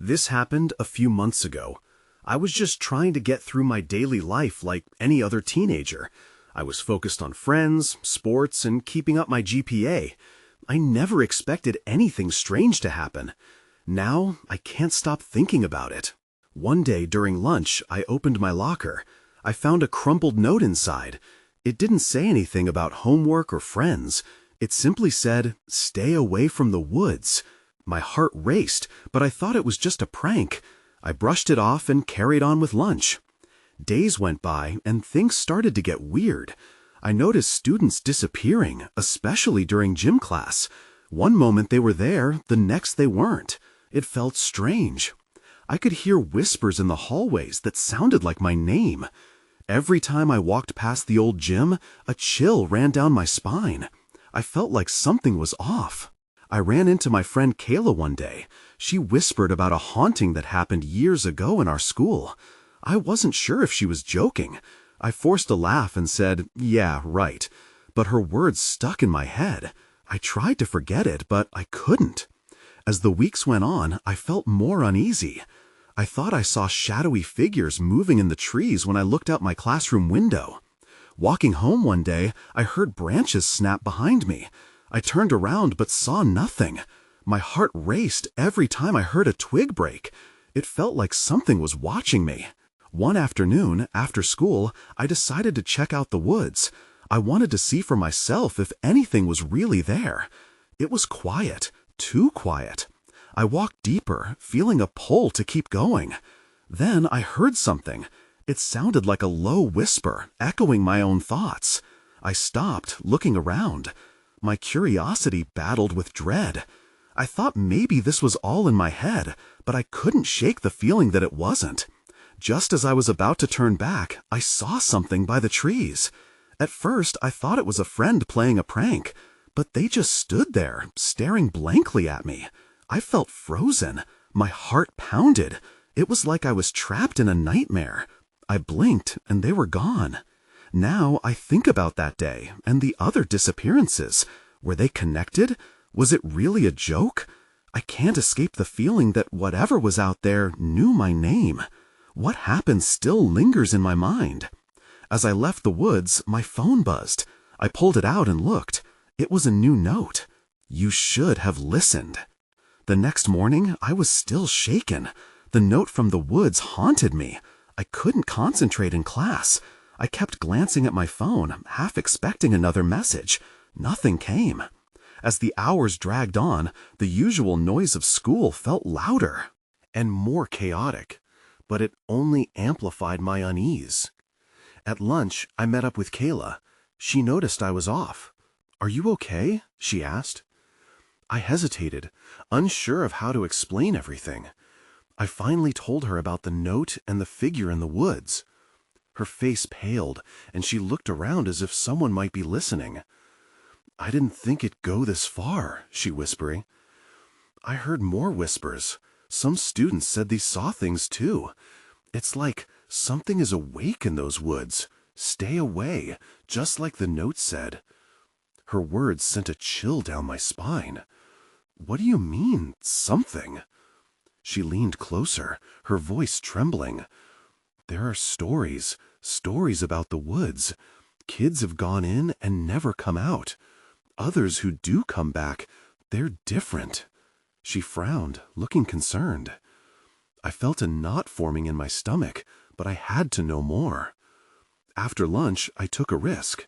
This happened a few months ago. I was just trying to get through my daily life like any other teenager. I was focused on friends, sports, and keeping up my GPA. I never expected anything strange to happen. Now, I can't stop thinking about it. One day during lunch, I opened my locker. I found a crumpled note inside. It didn't say anything about homework or friends. It simply said, "Stay away from the woods." My heart raced, but I thought it was just a prank. I brushed it off and carried on with lunch. Days went by, and things started to get weird. I noticed students disappearing, especially during gym class. One moment they were there, the next they weren't. It felt strange. I could hear whispers in the hallways that sounded like my name. Every time I walked past the old gym, a chill ran down my spine. I felt like something was off. I ran into my friend Kayla one day. She whispered about a haunting that happened years ago in our school. I wasn't sure if she was joking. I forced a laugh and said, "Yeah, right." But her words stuck in my head. I tried to forget it, but I couldn't. As the weeks went on, I felt more uneasy. I thought I saw shadowy figures moving in the trees when I looked out my classroom window. Walking home one day, I heard branches snap behind me. I turned around but saw nothing. My heart raced every time I heard a twig break. It felt like something was watching me. One afternoon, after school, I decided to check out the woods. I wanted to see for myself if anything was really there. It was quiet, too quiet. I walked deeper, feeling a pull to keep going. Then I heard something. It sounded like a low whisper, echoing my own thoughts. I stopped, looking around. My curiosity battled with dread. I thought maybe this was all in my head, but I couldn't shake the feeling that it wasn't. Just as I was about to turn back, I saw something by the trees. At first, I thought it was a friend playing a prank, but they just stood there, staring blankly at me. I felt frozen. My heart pounded. It was like I was trapped in a nightmare. I blinked, and they were gone. Now I think about that day and the other disappearances. Were they connected? Was it really a joke? I can't escape the feeling that whatever was out there knew my name. What happened still lingers in my mind. As I left the woods, my phone buzzed. I pulled it out and looked. It was a new note. "You should have listened." The next morning, I was still shaken. The note from the woods haunted me. I couldn't concentrate in class. I kept glancing at my phone, half expecting another message. Nothing came. As the hours dragged on, the usual noise of school felt louder and more chaotic, but it only amplified my unease. At lunch, I met up with Kayla. She noticed I was off. "Are you okay?" she asked. I hesitated, unsure of how to explain everything. I finally told her about the note and the figure in the woods. Her face paled, and she looked around as if someone might be listening. "I didn't think it'd go this far," she whispered. I heard more whispers. Some students said they saw things too. It's like something is awake in those woods. "Stay away," just like the note said. Her words sent a chill down my spine. "What do you mean, something?" She leaned closer, her voice trembling. "There are stories about the woods. Kids have gone in and never come out. Others who do come back, they're different." She frowned, looking concerned. I felt a knot forming in my stomach, but I had to know more. After lunch, I took a risk.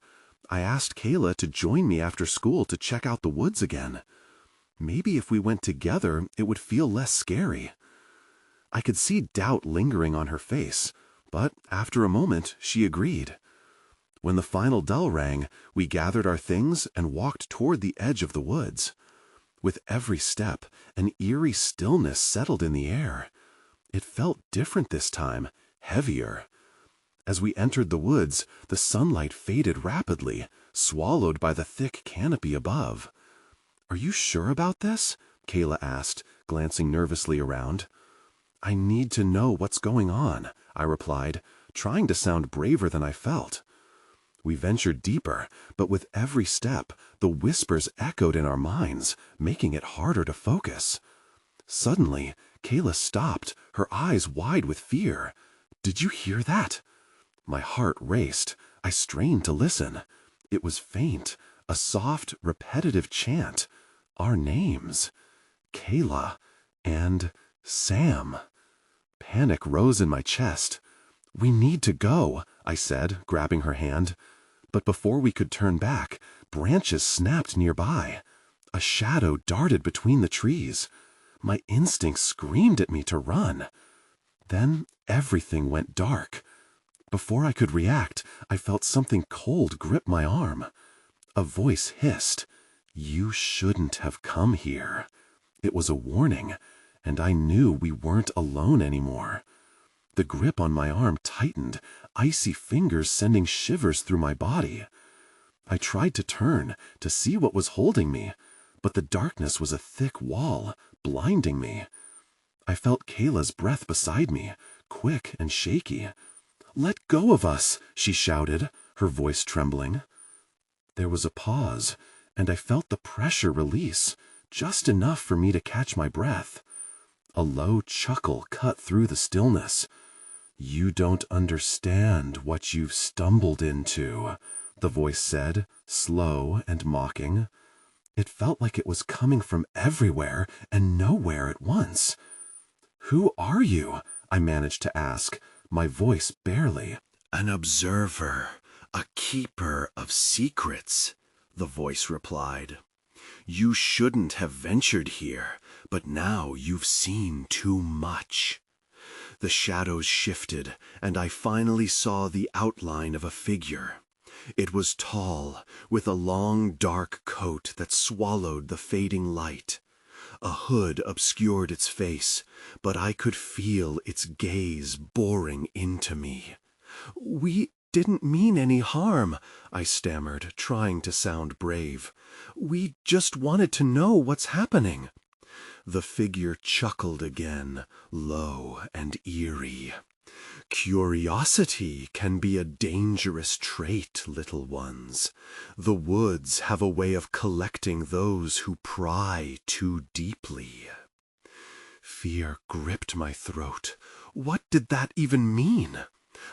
I asked Kayla to join me after school to check out the woods again. Maybe if we went together, it would feel less scary. I could see doubt lingering on her face, but after a moment, she agreed. When the final bell rang, we gathered our things and walked toward the edge of the woods. With every step, an eerie stillness settled in the air. It felt different this time, heavier. As we entered the woods, the sunlight faded rapidly, swallowed by the thick canopy above. "Are you sure about this?" Kayla asked, glancing nervously around. "I need to know what's going on," I replied, trying to sound braver than I felt. We ventured deeper, but with every step, the whispers echoed in our minds, making it harder to focus. Suddenly, Kayla stopped, her eyes wide with fear. "Did you hear that?" My heart raced. I strained to listen. It was faint, a soft, repetitive chant. Our names. Kayla and Sam. Panic rose in my chest. "We need to go," I said, grabbing her hand. But before we could turn back, branches snapped nearby. A shadow darted between the trees. My instincts screamed at me to run. Then everything went dark. Before I could react, I felt something cold grip my arm. A voice hissed, "You shouldn't have come here." It was a warning, and I knew we weren't alone anymore. The grip on my arm tightened, icy fingers sending shivers through my body. I tried to turn, to see what was holding me, but the darkness was a thick wall, blinding me. I felt Kayla's breath beside me, quick and shaky. "Let go of us," she shouted, her voice trembling. There was a pause, and I felt the pressure release, just enough for me to catch my breath. A low chuckle cut through the stillness. "You don't understand what you've stumbled into," the voice said, slow and mocking. It felt like it was coming from everywhere and nowhere at once. "Who are you?" I managed to ask, my voice barely. "An observer, a keeper of secrets," the voice replied. "You shouldn't have ventured here, but now you've seen too much." The shadows shifted, and I finally saw the outline of a figure. It was tall, with a long dark coat that swallowed the fading light. A hood obscured its face, but I could feel its gaze boring into me. "We didn't mean any harm," I stammered, trying to sound brave. "We just wanted to know what's happening." The figure chuckled again, low and eerie. "Curiosity can be a dangerous trait, little ones. The woods have a way of collecting those who pry too deeply." Fear gripped my throat. What did that even mean?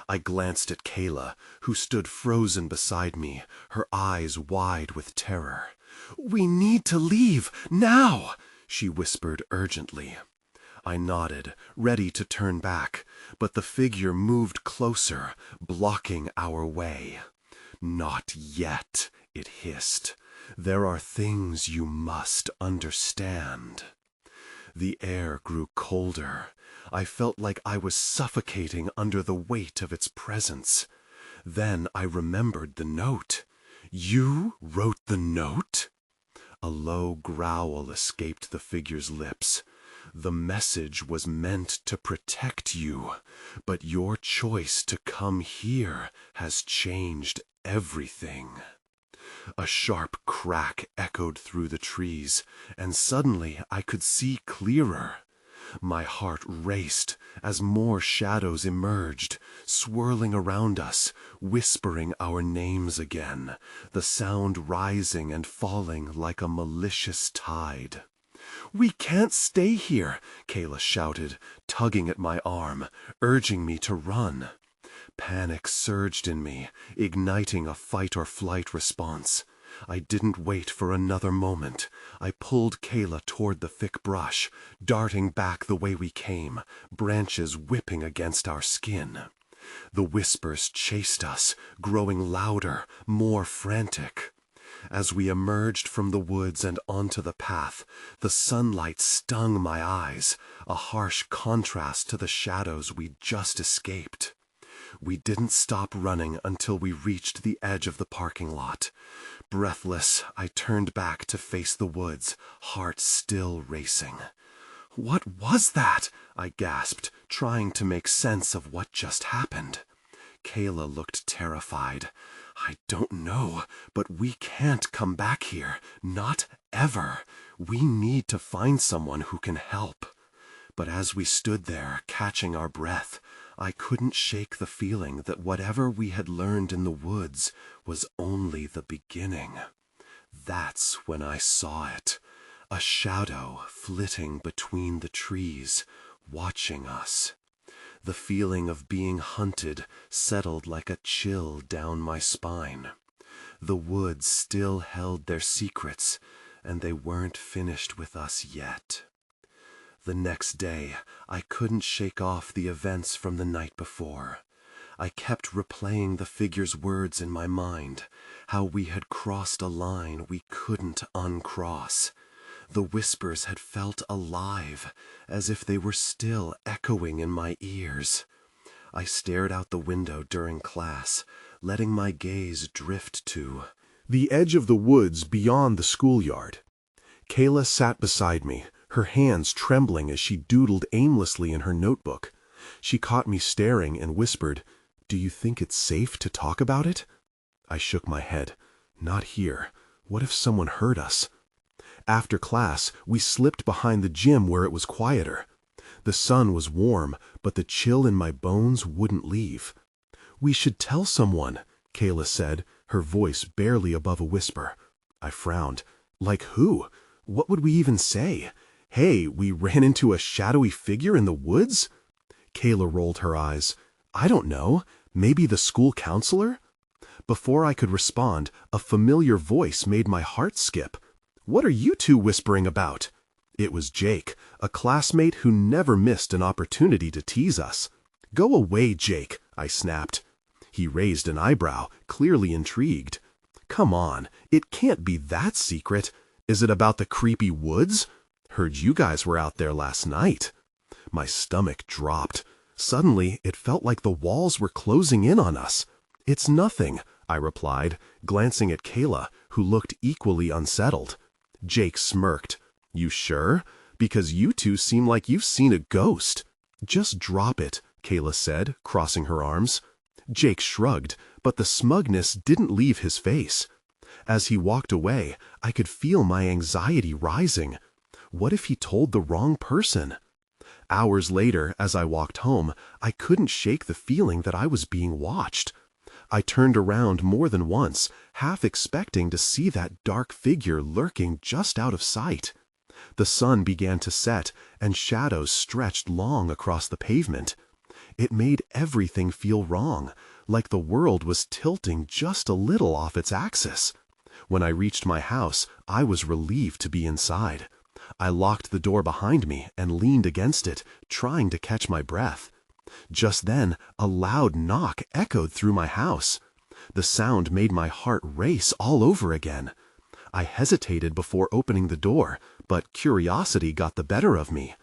I glanced at Kayla, who stood frozen beside me, her eyes wide with terror. "We need to leave, now!" she whispered urgently. I nodded, ready to turn back, but the figure moved closer, blocking our way. "Not yet," it hissed. "There are things you must understand." The air grew colder. I felt like I was suffocating under the weight of its presence. Then I remembered the note. "You wrote the note?" A low growl escaped the figure's lips. "The message was meant to protect you, but your choice to come here has changed everything." A sharp crack echoed through the trees, and suddenly I could see clearer. My heart raced as more shadows emerged, swirling around us, whispering our names again, the sound rising and falling like a malicious tide. "We can't stay here," Kayla shouted, tugging at my arm, urging me to run. Panic surged in me, igniting a fight-or-flight response. I didn't wait for another moment. I pulled Kayla toward the thick brush, darting back the way we came, branches whipping against our skin. The whispers chased us, growing louder, more frantic. As we emerged from the woods and onto the path, the sunlight stung my eyes, a harsh contrast to the shadows we'd just escaped. We didn't stop running until we reached the edge of the parking lot. Breathless, I turned back to face the woods, heart still racing. "What was that?" I gasped, trying to make sense of what just happened. Kayla looked terrified. "I don't know, but we can't come back here. Not ever. We need to find someone who can help." But as we stood there, catching our breath, I couldn't shake the feeling that whatever we had learned in the woods was only the beginning. That's when I saw it. A shadow flitting between the trees, watching us. The feeling of being hunted settled like a chill down my spine. The woods still held their secrets, and they weren't finished with us yet. The next day, I couldn't shake off the events from the night before. I kept replaying the figure's words in my mind, how we had crossed a line we couldn't uncross. The whispers had felt alive, as if they were still echoing in my ears. I stared out the window during class, letting my gaze drift to the edge of the woods beyond the schoolyard. Kayla sat beside me, her hands trembling as she doodled aimlessly in her notebook. She caught me staring and whispered, "Do you think it's safe to talk about it?" I shook my head. Not here. What if someone heard us? After class, we slipped behind the gym where it was quieter. The sun was warm, but the chill in my bones wouldn't leave. "We should tell someone," Kayla said, her voice barely above a whisper. I frowned. Like who? What would we even say? "Hey, we ran into a shadowy figure in the woods?" Kayla rolled her eyes. "I don't know. Maybe the school counselor?" Before I could respond, a familiar voice made my heart skip. "What are you two whispering about?" It was Jake, a classmate who never missed an opportunity to tease us. "Go away, Jake," I snapped. He raised an eyebrow, clearly intrigued. "Come on, it can't be that secret. Is it about the creepy woods? Heard you guys were out there last night." My stomach dropped. Suddenly, it felt like the walls were closing in on us. "It's nothing," I replied, glancing at Kayla, who looked equally unsettled. Jake smirked. "You sure? Because you two seem like you've seen a ghost." "Just drop it," Kayla said, crossing her arms. Jake shrugged, but the smugness didn't leave his face. As he walked away, I could feel my anxiety rising. What if he told the wrong person? Hours later, as I walked home, I couldn't shake the feeling that I was being watched. I turned around more than once, half expecting to see that dark figure lurking just out of sight. The sun began to set, and shadows stretched long across the pavement. It made everything feel wrong, like the world was tilting just a little off its axis. When I reached my house, I was relieved to be inside. I locked the door behind me and leaned against it, trying to catch my breath. Just then, a loud knock echoed through my house. The sound made my heart race all over again. I hesitated before opening the door, but curiosity got the better of me.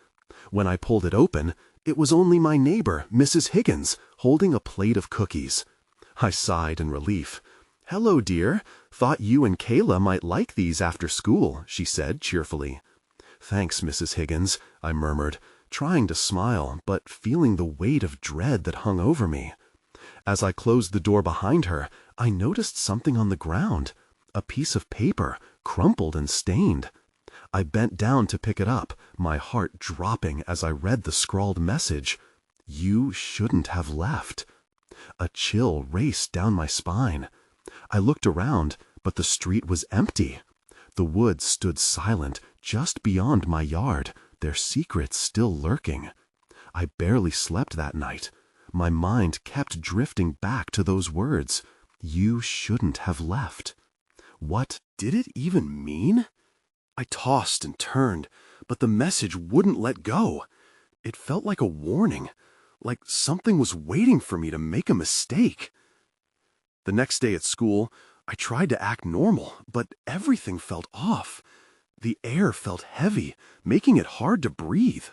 When I pulled it open, it was only my neighbor, Mrs. Higgins, holding a plate of cookies. I sighed in relief. "Hello, dear. Thought you and Kayla might like these after school," she said cheerfully. "Thanks, Mrs. Higgins," I murmured, trying to smile, but feeling the weight of dread that hung over me. As I closed the door behind her, I noticed something on the ground, a piece of paper, crumpled and stained. I bent down to pick it up, my heart dropping as I read the scrawled message. "You shouldn't have left." A chill raced down my spine. I looked around, but the street was empty. The woods stood silent just beyond my yard, their secrets still lurking. I barely slept that night. My mind kept drifting back to those words. You shouldn't have left. What did it even mean? I tossed and turned, but the message wouldn't let go. It felt like a warning, like something was waiting for me to make a mistake. The next day at school, I tried to act normal, but everything felt off. The air felt heavy, making it hard to breathe.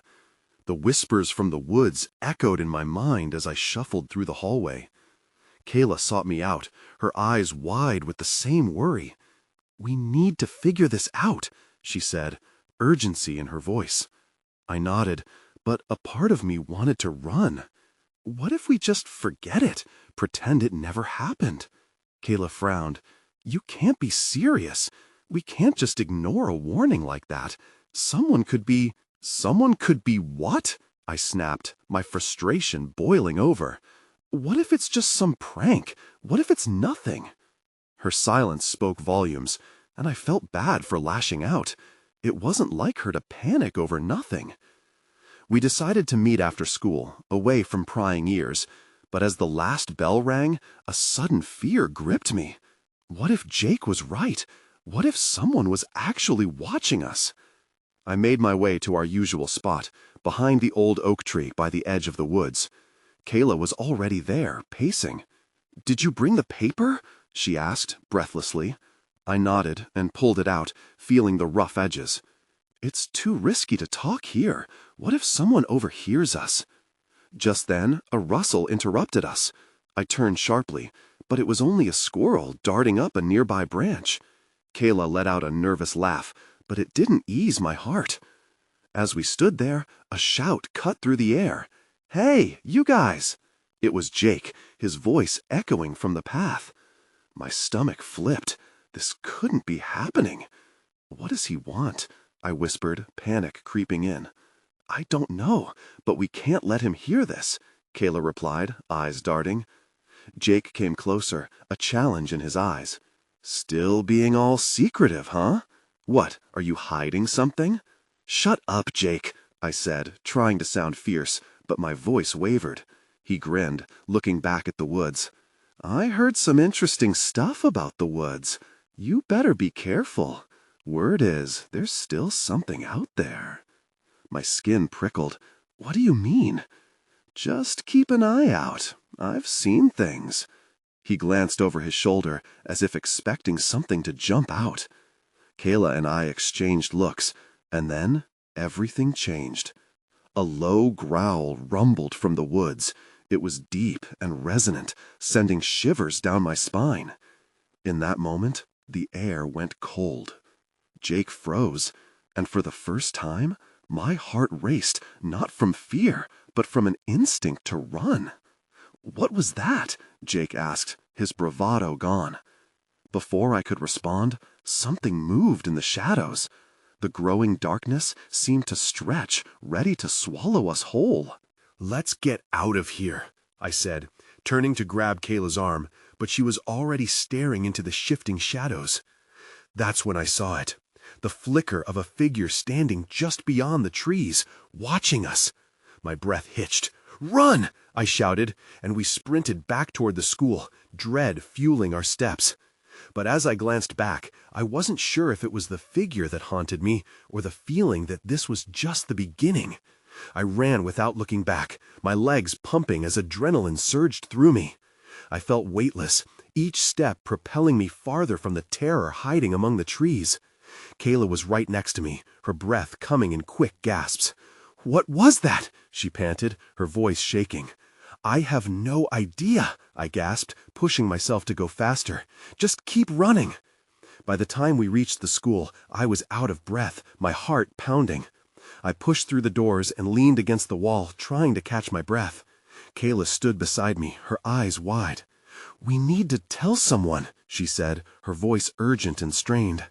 The whispers from the woods echoed in my mind as I shuffled through the hallway. Kayla sought me out, her eyes wide with the same worry. "We need to figure this out," she said, urgency in her voice. I nodded, but a part of me wanted to run. What if we just forget it, pretend it never happened? Kayla frowned. "You can't be serious. We can't just ignore a warning like that. Someone could be what?" I snapped, my frustration boiling over. "What if it's just some prank? What if it's nothing?" Her silence spoke volumes, and I felt bad for lashing out. It wasn't like her to panic over nothing. We decided to meet after school, away from prying ears, but as the last bell rang, a sudden fear gripped me. What if Jake was right? What if someone was actually watching us? I made my way to our usual spot, behind the old oak tree by the edge of the woods. Kayla was already there, pacing. "Did you bring the paper?" she asked, breathlessly. I nodded and pulled it out, feeling the rough edges. "It's too risky to talk here. What if someone overhears us?" Just then, a rustle interrupted us. I turned sharply, but it was only a squirrel darting up a nearby branch. Kayla let out a nervous laugh, but it didn't ease my heart. As we stood there, a shout cut through the air. "Hey, you guys!" It was Jake, his voice echoing from the path. My stomach flipped. This couldn't be happening. "What does he want?" I whispered, panic creeping in. "I don't know, but we can't let him hear this," Kayla replied, eyes darting. Jake came closer, a challenge in his eyes. "Still being all secretive, huh? What, are you hiding something?" "Shut up, Jake," I said, trying to sound fierce, but my voice wavered. He grinned, looking back at the woods. "I heard some interesting stuff about the woods. You better be careful. Word is, there's still something out there." My skin prickled. "What do you mean?" "Just keep an eye out. I've seen things." He glanced over his shoulder, as if expecting something to jump out. Kayla and I exchanged looks, and then everything changed. A low growl rumbled from the woods. It was deep and resonant, sending shivers down my spine. In that moment, the air went cold. Jake froze, and for the first time, my heart raced, not from fear, but from an instinct to run. "What was that?" Jake asked, his bravado gone. Before I could respond, something moved in the shadows. The growing darkness seemed to stretch, ready to swallow us whole. "Let's get out of here," I said, turning to grab Kayla's arm, but she was already staring into the shifting shadows. That's when I saw it. The flicker of a figure standing just beyond the trees, watching us. My breath hitched. "Run!" I shouted, and we sprinted back toward the school, dread fueling our steps. But as I glanced back, I wasn't sure if it was the figure that haunted me or the feeling that this was just the beginning. I ran without looking back, my legs pumping as adrenaline surged through me. I felt weightless, each step propelling me farther from the terror hiding among the trees. Kayla was right next to me, her breath coming in quick gasps. "What was that?" she panted, her voice shaking. "I have no idea," I gasped, pushing myself to go faster. "Just keep running." By the time we reached the school, I was out of breath, my heart pounding. I pushed through the doors and leaned against the wall, trying to catch my breath. Kayla stood beside me, her eyes wide. "We need to tell someone," she said, her voice urgent and strained.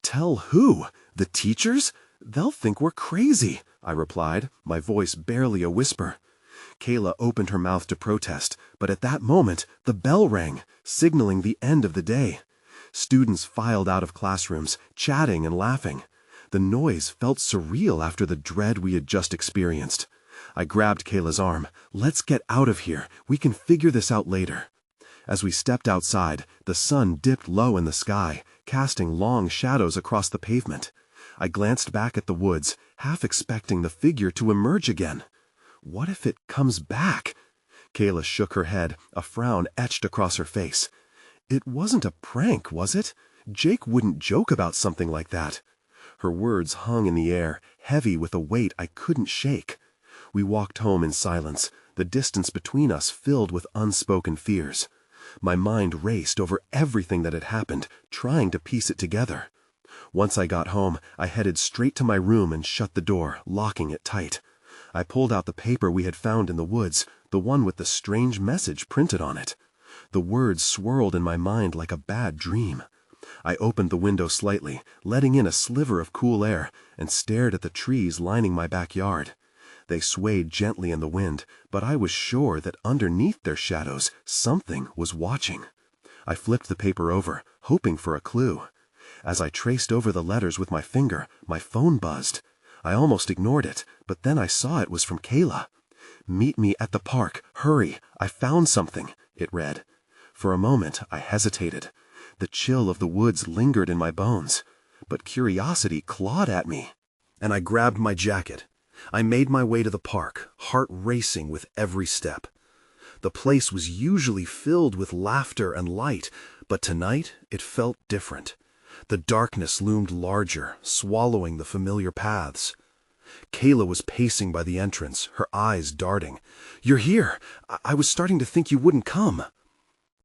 "Tell who? The teachers? They'll think we're crazy," I replied, my voice barely a whisper. Kayla opened her mouth to protest, but at that moment, the bell rang, signaling the end of the day. Students filed out of classrooms, chatting and laughing. The noise felt surreal after the dread we had just experienced. I grabbed Kayla's arm. "Let's get out of here. We can figure this out later." As we stepped outside, the sun dipped low in the sky, casting long shadows across the pavement. I glanced back at the woods, half expecting the figure to emerge again. What if it comes back? Kayla shook her head, a frown etched across her face. "It wasn't a prank, was it? Jake wouldn't joke about something like that." Her words hung in the air, heavy with a weight I couldn't shake. We walked home in silence, the distance between us filled with unspoken fears. My mind raced over everything that had happened, trying to piece it together. Once I got home, I headed straight to my room and shut the door, locking it tight. I pulled out the paper we had found in the woods, the one with the strange message printed on it. The words swirled in my mind like a bad dream. I opened the window slightly, letting in a sliver of cool air, and stared at the trees lining my backyard. They swayed gently in the wind, but I was sure that underneath their shadows something was watching. I flipped the paper over, hoping for a clue. As I traced over the letters with my finger, my phone buzzed. I almost ignored it, but then I saw it was from Kayla. "Meet me at the park. Hurry. I found something," it read. For a moment, I hesitated. The chill of the woods lingered in my bones, but curiosity clawed at me. And I grabbed my jacket. I made my way to the park, heart racing with every step. The place was usually filled with laughter and light, but tonight it felt different. The darkness loomed larger, swallowing the familiar paths. Kayla was pacing by the entrance, her eyes darting. "You're here! I was starting to think you wouldn't come."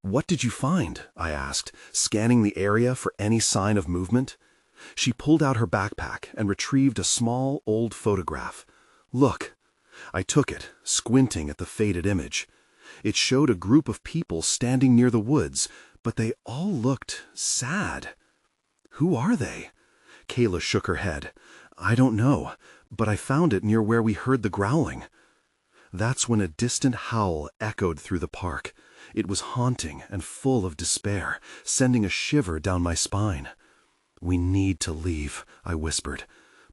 "What did you find?" I asked, scanning the area for any sign of movement. She pulled out her backpack and retrieved a small, old photograph. "Look." I took it, squinting at the faded image. It showed a group of people standing near the woods, but they all looked sad. "Who are they?" Kayla shook her head. "I don't know, but I found it near where we heard the growling." That's when a distant howl echoed through the park. It was haunting and full of despair, sending a shiver down my spine. "We need to leave," I whispered,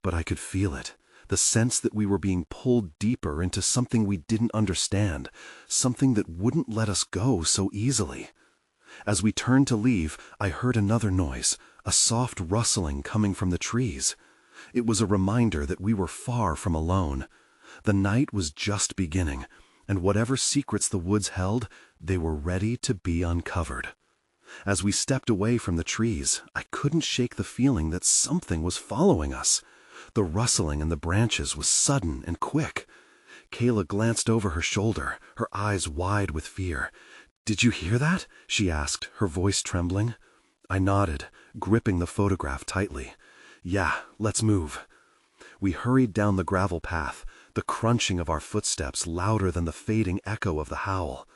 but I could feel it. The sense that we were being pulled deeper into something we didn't understand, something that wouldn't let us go so easily. As we turned to leave, I heard another noise, a soft rustling coming from the trees. It was a reminder that we were far from alone. The night was just beginning, and whatever secrets the woods held, they were ready to be uncovered. As we stepped away from the trees, I couldn't shake the feeling that something was following us. The rustling in the branches was sudden and quick. Kayla glanced over her shoulder, her eyes wide with fear. "Did you hear that?" she asked, her voice trembling. I nodded, gripping the photograph tightly. "Yeah, let's move." We hurried down the gravel path, the crunching of our footsteps louder than the fading echo of the howl.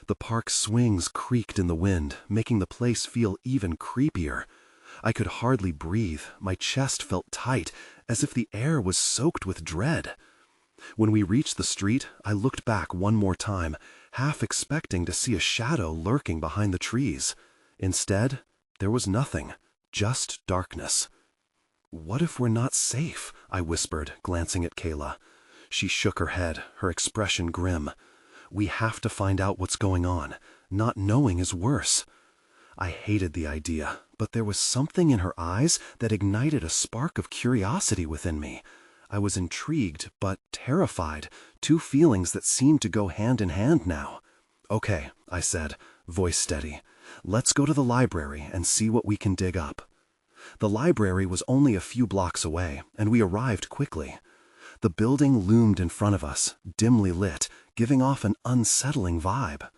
The park's swings creaked in the wind, making the place feel even creepier. I could hardly breathe, my chest felt tight, as if the air was soaked with dread. When we reached the street, I looked back one more time, half expecting to see a shadow lurking behind the trees. Instead, there was nothing, just darkness. "What if we're not safe?" I whispered, glancing at Kayla. She shook her head, her expression grim. "We have to find out what's going on. Not knowing is worse." I hated the idea, but there was something in her eyes that ignited a spark of curiosity within me. I was intrigued, but terrified, two feelings that seemed to go hand in hand now. "Okay," I said, voice steady. "Let's go to the library and see what we can dig up." The library was only a few blocks away, and we arrived quickly. The building loomed in front of us, dimly lit, giving off an unsettling vibe.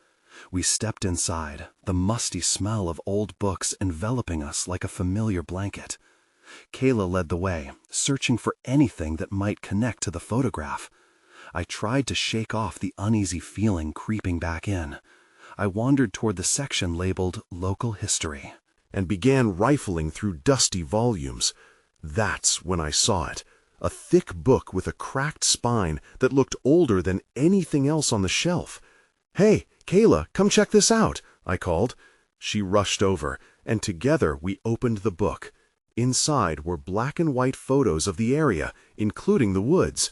We stepped inside, the musty smell of old books enveloping us like a familiar blanket. Kayla led the way, searching for anything that might connect to the photograph. I tried to shake off the uneasy feeling creeping back in. I wandered toward the section labeled Local History and began rifling through dusty volumes. That's when I saw it. A thick book with a cracked spine that looked older than anything else on the shelf. "Hey, Kayla, come check this out," I called. She rushed over, and together we opened the book. Inside were black and white photos of the area, including the woods.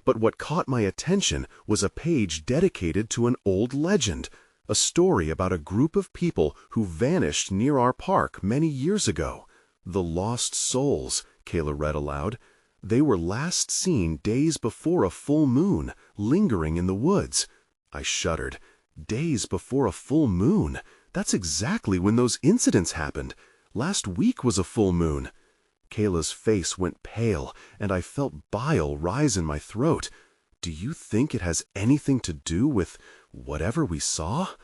But what caught my attention was a page dedicated to an old legend, a story about a group of people who vanished near our park many years ago. "The Lost Souls," Kayla read aloud. "They were last seen days before a full moon, lingering in the woods." I shuddered. Days before a full moon? That's exactly when those incidents happened. Last week was a full moon. Kayla's face went pale, and I felt bile rise in my throat. "Do you think it has anything to do with whatever we saw?"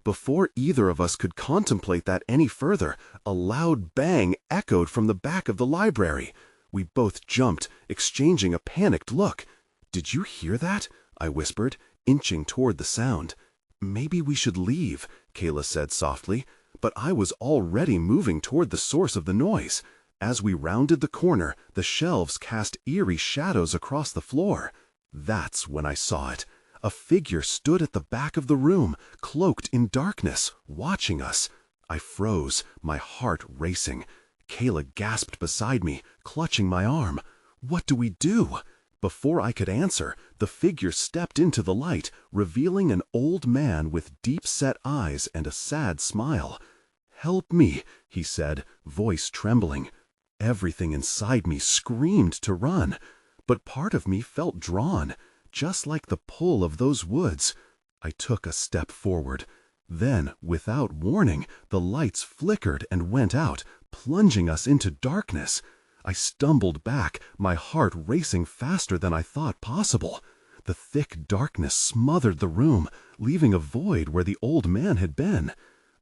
Before either of us could contemplate that any further, a loud bang echoed from the back of the library. We both jumped, exchanging a panicked look. "Did you hear that?" I whispered, inching toward the sound. "Maybe we should leave," Kayla said softly, but I was already moving toward the source of the noise. As we rounded the corner, the shelves cast eerie shadows across the floor. That's when I saw it. A figure stood at the back of the room, cloaked in darkness, watching us. I froze, my heart racing. Kayla gasped beside me, clutching my arm. What do we do? Before I could answer, the figure stepped into the light, revealing an old man with deep-set eyes and a sad smile. "Help me," he said, voice trembling. Everything inside me screamed to run, but part of me felt drawn, just like the pull of those woods. I took a step forward. Then, without warning, the lights flickered and went out, plunging us into darkness. I stumbled back, my heart racing faster than I thought possible. The thick darkness smothered the room, leaving a void where the old man had been.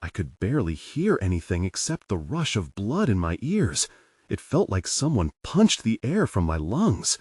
I could barely hear anything except the rush of blood in my ears. It felt like someone punched the air from my lungs.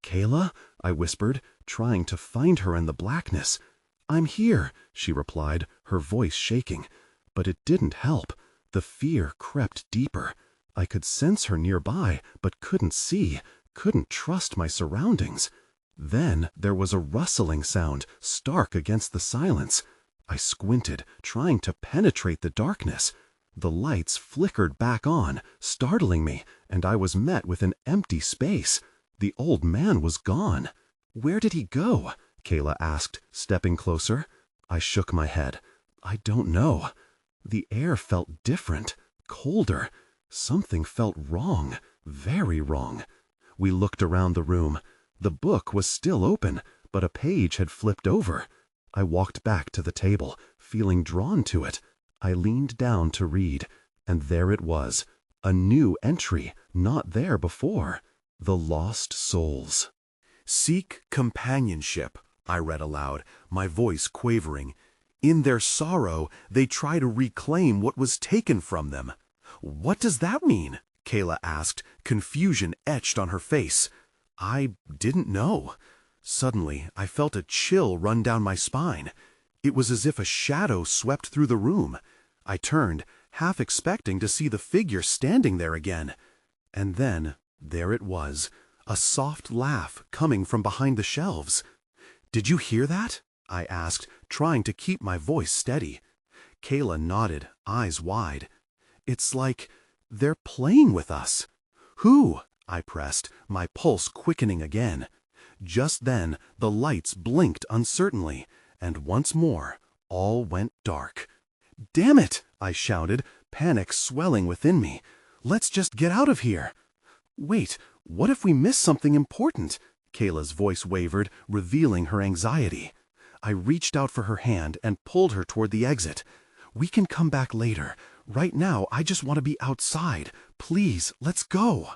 "Kayla?" I whispered, trying to find her in the blackness. "I'm here," she replied, her voice shaking. But it didn't help. The fear crept deeper. I could sense her nearby, but couldn't see, couldn't trust my surroundings. Then there was a rustling sound, stark against the silence. I squinted, trying to penetrate the darkness. The lights flickered back on, startling me, and I was met with an empty space. The old man was gone. "Where did he go?" Kayla asked, stepping closer. I shook my head. "I don't know." The air felt different, colder. Something felt wrong, very wrong. We looked around the room. The book was still open, but a page had flipped over. I walked back to the table, feeling drawn to it. I leaned down to read, and there it was, a new entry, not there before. The Lost Souls. "Seek companionship," I read aloud, my voice quavering. "In their sorrow, they try to reclaim what was taken from them." "What does that mean?" Kayla asked, confusion etched on her face. I didn't know. Suddenly, I felt a chill run down my spine. It was as if a shadow swept through the room. I turned, half expecting to see the figure standing there again. And then, there it was, a soft laugh coming from behind the shelves. "Did you hear that?" I asked, trying to keep my voice steady. Kayla nodded, eyes wide. "It's like they're playing with us." "Who?" I pressed, my pulse quickening again. Just then, the lights blinked uncertainly, and once more, all went dark. "Damn it!" I shouted, panic swelling within me. "Let's just get out of here." "Wait, what if we miss something important?" Kayla's voice wavered, revealing her anxiety. I reached out for her hand and pulled her toward the exit. "We can come back later. Right now, I just want to be outside. Please, let's go."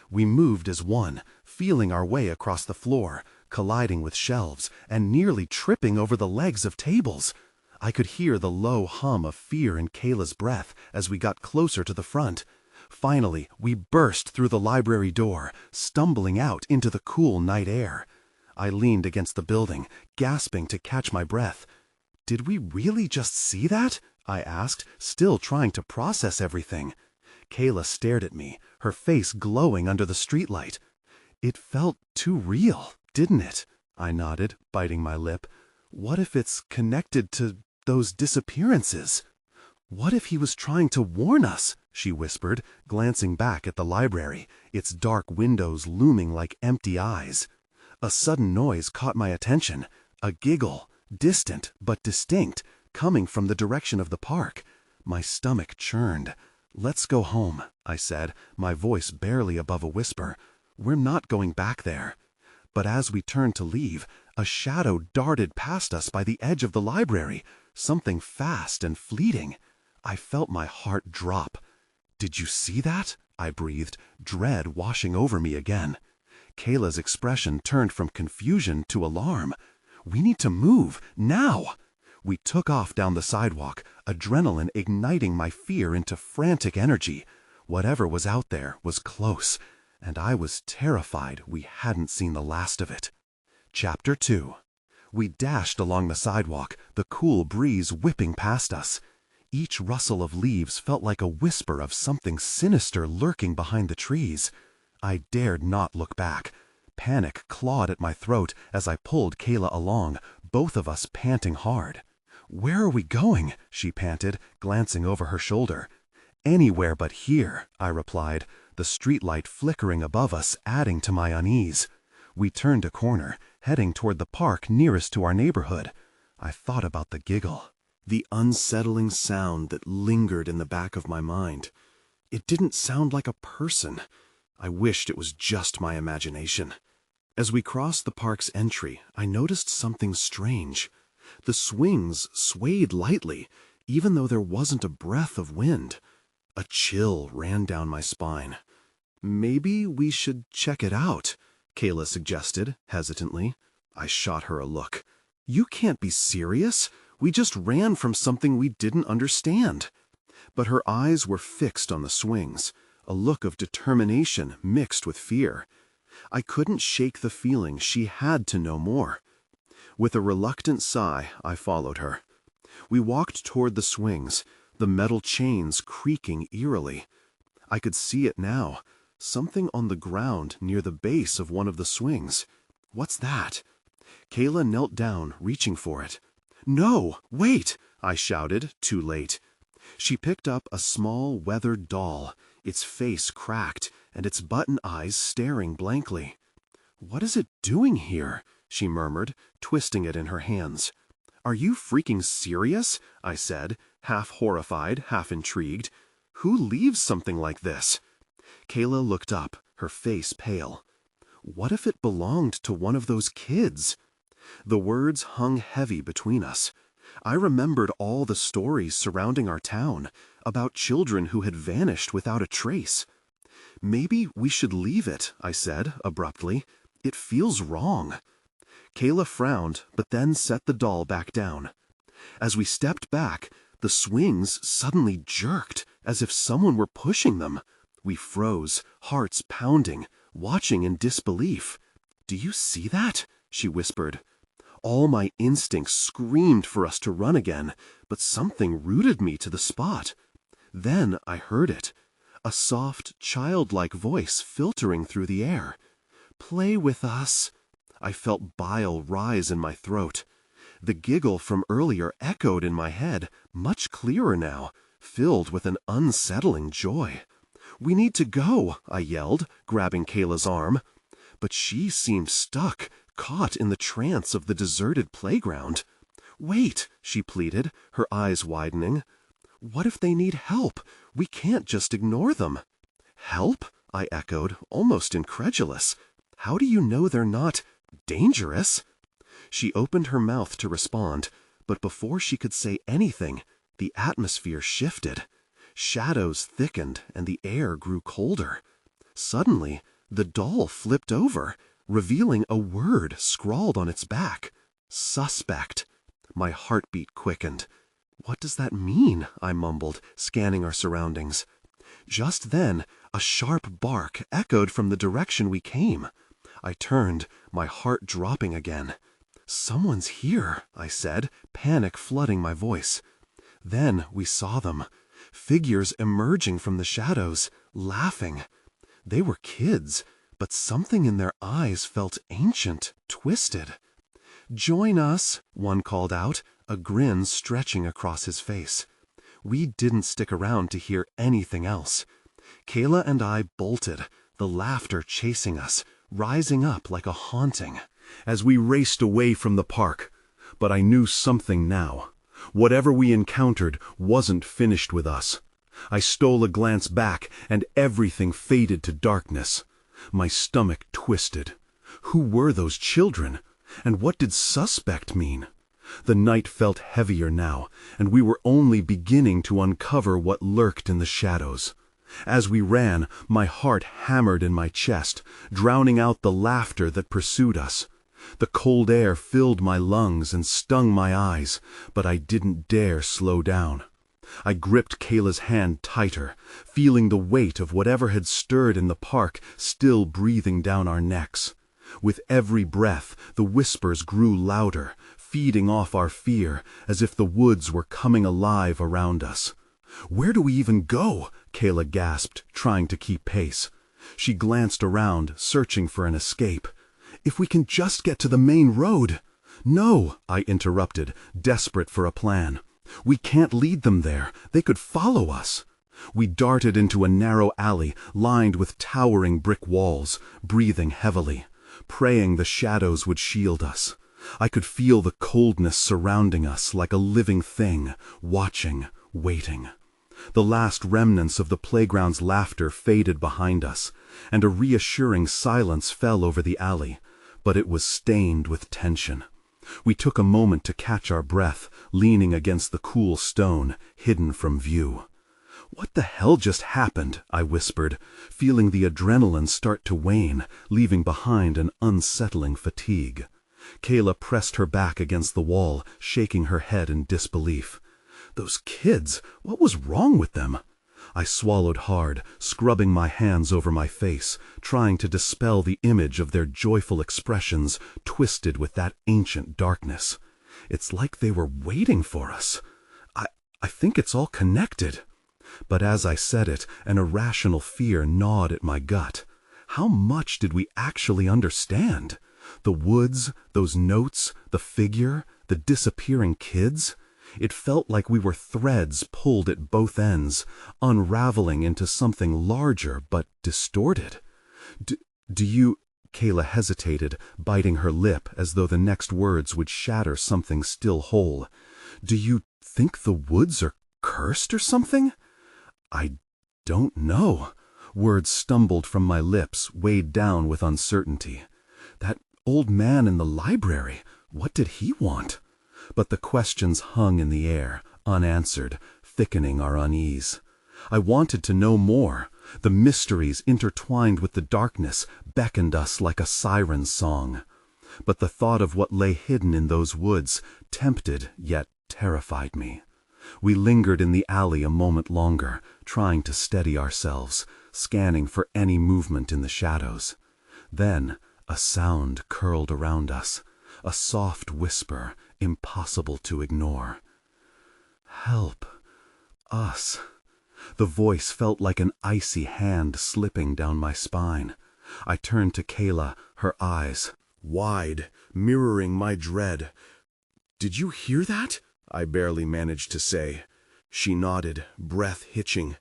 We moved as one, feeling our way across the floor, colliding with shelves, and nearly tripping over the legs of tables. I could hear the low hum of fear in Kayla's breath as we got closer to the front. Finally, we burst through the library door, stumbling out into the cool night air. I leaned against the building, gasping to catch my breath. "Did we really just see that?" I asked, still trying to process everything. Kayla stared at me, her face glowing under the streetlight. "It felt too real, didn't it?" I nodded, biting my lip. "What if it's connected to those disappearances?" "What if he was trying to warn us?" she whispered, glancing back at the library, its dark windows looming like empty eyes. A sudden noise caught my attention, a giggle, distant but distinct, coming from the direction of the park. My stomach churned. "Let's go home," I said, my voice barely above a whisper. "We're not going back there." But as we turned to leave, a shadow darted past us by the edge of the library, something fast and fleeting. I felt my heart drop. "Did you see that?" I breathed, dread washing over me again. Kayla's expression turned from confusion to alarm. "We need to move, now!" We took off down the sidewalk, adrenaline igniting my fear into frantic energy. Whatever was out there was close, and I was terrified we hadn't seen the last of it. Chapter 2. We dashed along the sidewalk, the cool breeze whipping past us. Each rustle of leaves felt like a whisper of something sinister lurking behind the trees. I dared not look back. Panic clawed at my throat as I pulled Kayla along, both of us panting hard. "Where are we going?" she panted, glancing over her shoulder. "Anywhere but here," I replied, the streetlight flickering above us adding to my unease. We turned a corner, heading toward the park nearest to our neighborhood. I thought about the giggle. The unsettling sound that lingered in the back of my mind. It didn't sound like a person. I wished it was just my imagination. As we crossed the park's entry, I noticed something strange. The swings swayed lightly, even though there wasn't a breath of wind. A chill ran down my spine. "Maybe we should check it out," Kayla suggested, hesitantly. I shot her a look. "You can't be serious. We just ran from something we didn't understand." But her eyes were fixed on the swings, a look of determination mixed with fear. I couldn't shake the feeling she had to know more. With a reluctant sigh, I followed her. We walked toward the swings, the metal chains creaking eerily. I could see it now, something on the ground near the base of one of the swings. "What's that?" Kayla knelt down, reaching for it. "No, wait!" I shouted, too late. She picked up a small, weathered doll, its face cracked and its button eyes staring blankly. "What is it doing here?" she murmured, twisting it in her hands. "Are you freaking serious?" I said, half horrified, half intrigued. "Who leaves something like this?" Kayla looked up, her face pale. "What if it belonged to one of those kids?" The words hung heavy between us. I remembered all the stories surrounding our town, about children who had vanished without a trace. "Maybe we should leave it," I said, abruptly. "It feels wrong." Kayla frowned, but then set the doll back down. As we stepped back, the swings suddenly jerked, as if someone were pushing them. We froze, hearts pounding, watching in disbelief. "Do you see that?" she whispered. All my instincts screamed for us to run again, but something rooted me to the spot. Then I heard it, a soft, childlike voice filtering through the air. "Play with us." I felt bile rise in my throat. The giggle from earlier echoed in my head, much clearer now, filled with an unsettling joy. "We need to go," I yelled, grabbing Kayla's arm. But she seemed stuck, caught in the trance of the deserted playground. "Wait," she pleaded, her eyes widening. "What if they need help? We can't just ignore them." "Help?" I echoed, almost incredulous. "How do you know they're not dangerous?" She opened her mouth to respond, but before she could say anything, the atmosphere shifted. Shadows thickened and the air grew colder. Suddenly, the doll flipped over, revealing a word scrawled on its back. "Suspect." My heartbeat quickened. "What does that mean?" I mumbled, scanning our surroundings. Just then, a sharp bark echoed from the direction we came. I turned, my heart dropping again. "Someone's here," I said, panic flooding my voice. Then we saw them, figures emerging from the shadows, laughing. They were kids, but something in their eyes felt ancient, twisted. "Join us," one called out, a grin stretching across his face. We didn't stick around to hear anything else. Kayla and I bolted, the laughter chasing us, rising up like a haunting. As we raced away from the park, but I knew something now. Whatever we encountered wasn't finished with us. I stole a glance back, and everything faded to darkness. My stomach twisted. Who were those children? And what did suspect mean? The night felt heavier now, and we were only beginning to uncover what lurked in the shadows. As we ran, my heart hammered in my chest, drowning out the laughter that pursued us. The cold air filled my lungs and stung my eyes, but I didn't dare slow down. I gripped Kayla's hand tighter, feeling the weight of whatever had stirred in the park still breathing down our necks. With every breath, the whispers grew louder, feeding off our fear, as if the woods were coming alive around us. "Where do we even go?" Kayla gasped, trying to keep pace. She glanced around, searching for an escape. "If we can just get to the main road." "No," I interrupted, desperate for a plan. "We can't lead them there. They could follow us." We darted into a narrow alley lined with towering brick walls, breathing heavily, praying the shadows would shield us. I could feel the coldness surrounding us like a living thing, watching, waiting. The last remnants of the playground's laughter faded behind us, and a reassuring silence fell over the alley, but it was stained with tension. We took a moment to catch our breath, leaning against the cool stone, hidden from view. "What the hell just happened?" I whispered, feeling the adrenaline start to wane, leaving behind an unsettling fatigue. Kayla pressed her back against the wall, shaking her head in disbelief. Those kids, what was wrong with them? I swallowed hard, scrubbing my hands over my face, trying to dispel the image of their joyful expressions twisted with that ancient darkness. It's like they were waiting for us. I think it's all connected. But as I said it, an irrational fear gnawed at my gut. How much did we actually understand? The woods, those notes, the figure, the disappearing kids? It felt like we were threads pulled at both ends, unraveling into something larger but distorted. Do you... Kayla hesitated, biting her lip as though the next words would shatter something still whole. "Do you think the woods are cursed or something?" "I don't know." Words stumbled from my lips, weighed down with uncertainty. That old man in the library, what did he want? But the questions hung in the air, unanswered, thickening our unease. I wanted to know more. The mysteries intertwined with the darkness beckoned us like a siren's song. But the thought of what lay hidden in those woods tempted yet terrified me. We lingered in the alley a moment longer, trying to steady ourselves, scanning for any movement in the shadows. Then a sound curled around us, a soft whisper, impossible to ignore. "Help us." The voice felt like an icy hand slipping down my spine. I turned to Kayla, her eyes wide, mirroring my dread. "Did you hear that?" I barely managed to say. She nodded, breath hitching.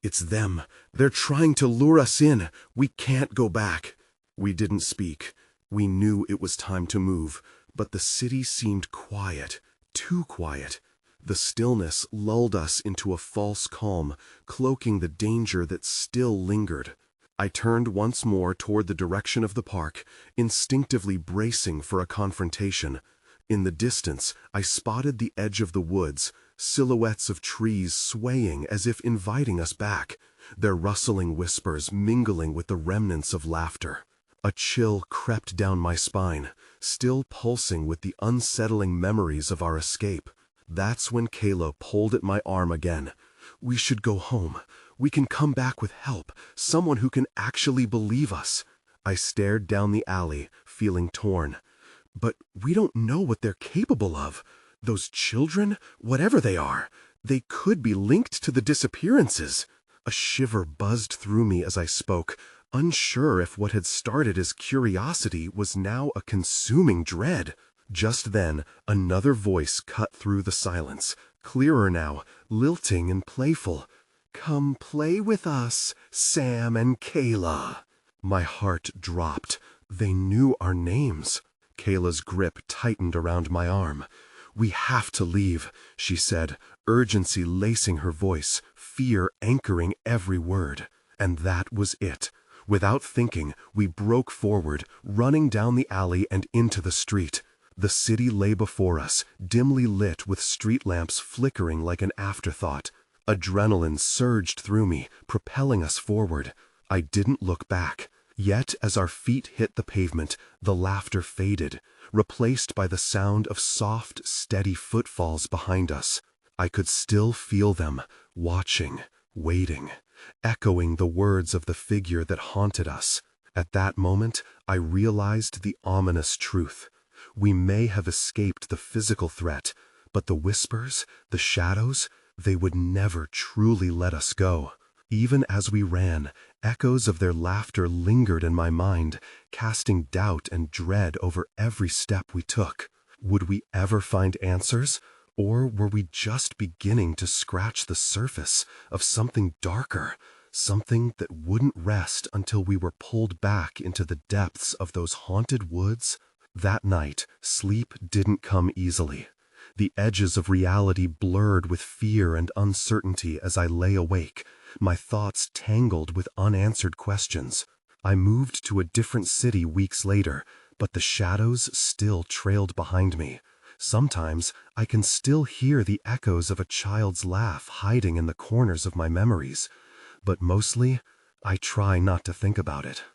"It's them. They're trying to lure us in. We can't go back." We didn't speak. We knew it was time to move, but the city seemed quiet, too quiet. The stillness lulled us into a false calm, cloaking the danger that still lingered. I turned once more toward the direction of the park, instinctively bracing for a confrontation. In the distance, I spotted the edge of the woods, silhouettes of trees swaying as if inviting us back, their rustling whispers mingling with the remnants of laughter. A chill crept down my spine, still pulsing with the unsettling memories of our escape. That's when Kayla pulled at my arm again. "We should go home. We can come back with help, someone who can actually believe us." I stared down the alley, feeling torn. "But we don't know what they're capable of. Those children, whatever they are, they could be linked to the disappearances." A shiver buzzed through me as I spoke, unsure if what had started as curiosity was now a consuming dread. Just then, another voice cut through the silence, clearer now, lilting and playful. "Come play with us, Sam and Kayla." My heart dropped. They knew our names. Kayla's grip tightened around my arm. "We have to leave," she said, urgency lacing her voice, fear anchoring every word. And that was it. Without thinking, we broke forward, running down the alley and into the street. The city lay before us, dimly lit with street lamps flickering like an afterthought. Adrenaline surged through me, propelling us forward. I didn't look back. Yet as our feet hit the pavement, the laughter faded, replaced by the sound of soft, steady footfalls behind us. I could still feel them, watching, waiting, echoing the words of the figure that haunted us. At that moment, I realized the ominous truth. We may have escaped the physical threat, but the whispers, the shadows, they would never truly let us go. Even as we ran, echoes of their laughter lingered in my mind, casting doubt and dread over every step we took. Would we ever find answers? Or were we just beginning to scratch the surface of something darker, something that wouldn't rest until we were pulled back into the depths of those haunted woods? That night, sleep didn't come easily. The edges of reality blurred with fear and uncertainty as I lay awake, my thoughts tangled with unanswered questions. I moved to a different city weeks later, but the shadows still trailed behind me. Sometimes I can still hear the echoes of a child's laugh hiding in the corners of my memories, but mostly I try not to think about it.